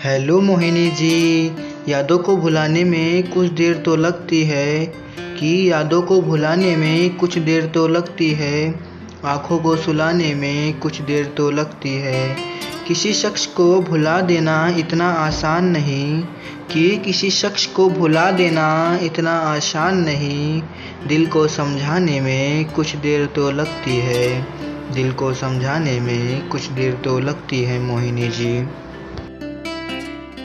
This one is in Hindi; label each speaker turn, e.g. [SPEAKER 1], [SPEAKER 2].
[SPEAKER 1] हेलो मोहिनी जी। यादों को भुलाने में कुछ देर तो लगती है कि यादों को भुलाने में कुछ देर तो लगती है। आँखों को सुलाने में कुछ देर तो लगती है। किसी शख्स को भुला देना इतना आसान नहीं कि किसी शख्स को भुला देना इतना आसान नहीं। दिल को समझाने में कुछ देर तो लगती है। दिल को समझाने में कुछ देर तो लगती है मोहिनी जी।